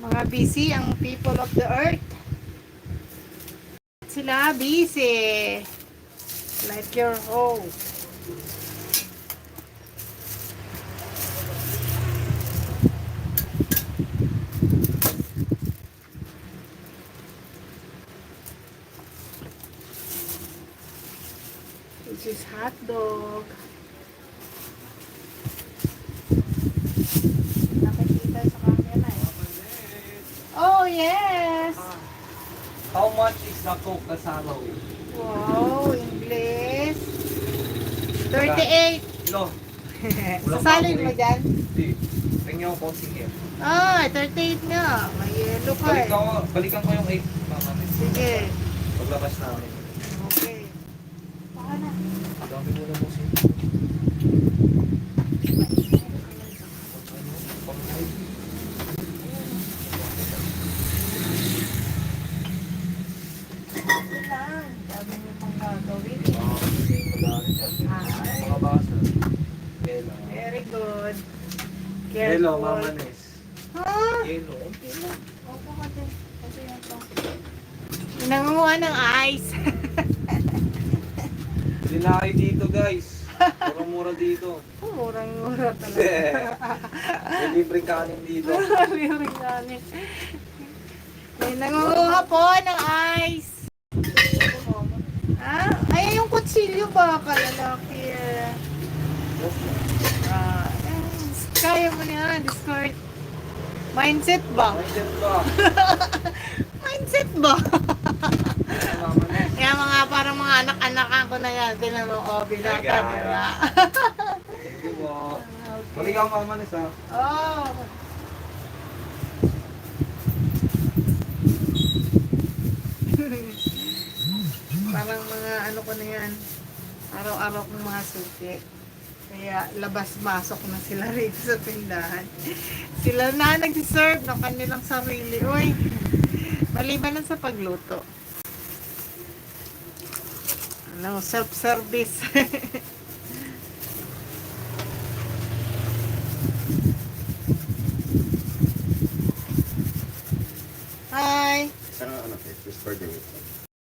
Mga busy ang people of the earth. Sila busy. Like your host. Which is hot dog. Nakikita sa camera eh. Oh, yes! How much is the Coke Kasama? Wow, English. 38. No. Sasalin mo dyan? Hindi. Tingnan ko kung sige. Ah, 38 nga. May yellow ka eh. Balikan ko yung 8. Sige. Paglabas namin. Okay. Baka na. Dami mo na po siya. Lang. Dami mo pang gagawin eh. Mga basa. Hello. Very good. Hello, Careful. Mama Nes. Ha? Hello. Opo ka din. Kasi yan to. Nangunguha ng ice. Hindi na kayo dito, guys. Mura-mura dito. Murang-mura talaga. May libreng kanin dito. Liring namin. May nangunguha po ng ice. Ah, ay yung kutsilyo ba? Kalalaki eh. Ah, kaya mo na yan. Discord. Mindset ba? Mindset ba? Mindset ba? Mama Nes. Kaya mga parang mga anak-anakan ko na yan. Tinan mo, oh, bilang Ay, camera. Thank you po. Balikan ko, Mama Nes, ha? Oh. Parang mga ano ko na yan. Araw-araw kong mga suki. Kaya labas-masok na sila rito sa tindahan. Sila na nag-serve ng kanilang sarili. Uy, maliban na sa pagluto. Ano, self-service. Hi! Isang ano, fish burger with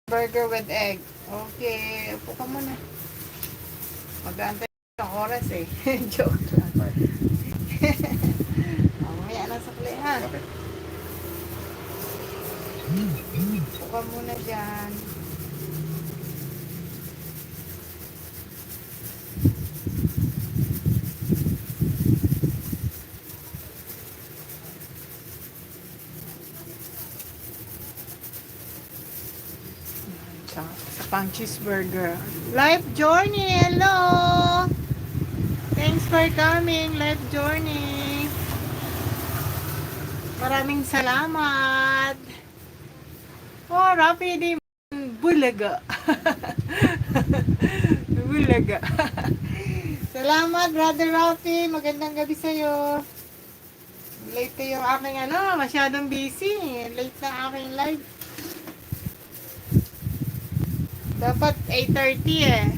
Burger with egg. Okay, upo ka muna. Mag-aantay ng oras eh. Joke lang. Mamaya na sa ha. Okay. Upo ka muna dyan. Sa pang cheeseburger. Life Journey, hello! Thanks for coming, Life Journey. Maraming salamat. Oh, Rafi di Bulaga. Bulaga. Salamat, Brother Rafi. Magandang gabi sa'yo. Late yung aking ano, masyadong busy. Late na aking live. Dapat 8:30 eh.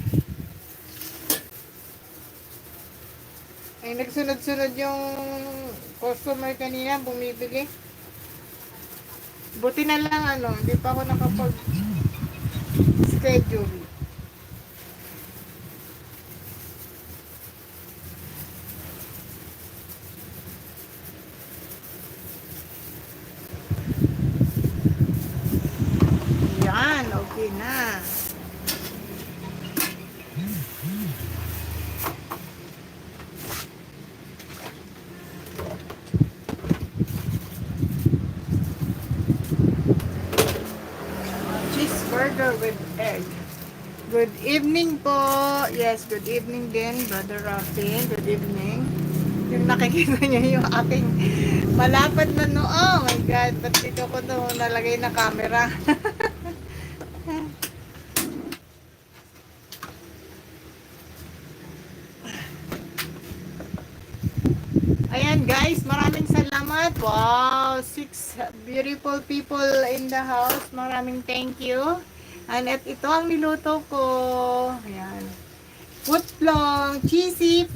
Ay, nagsunod-sunod yung customer kanina, bumibili. Buti na lang ano, hindi pa ako nakapag-schedule. Yan, okay na. Cheeseburger with egg. Good evening po. Yes, good evening din, Brother Rafi. Good evening. Yung nakikita niyo yung aking malapad na noo. Oh my God, ba't dito ko ito nalagay na camera? Ayan guys, maraming salamat. Wow, 6 beautiful people in the house. Maraming thank you. And ito ang niluto ko. Ayan. Footlong, cheesy,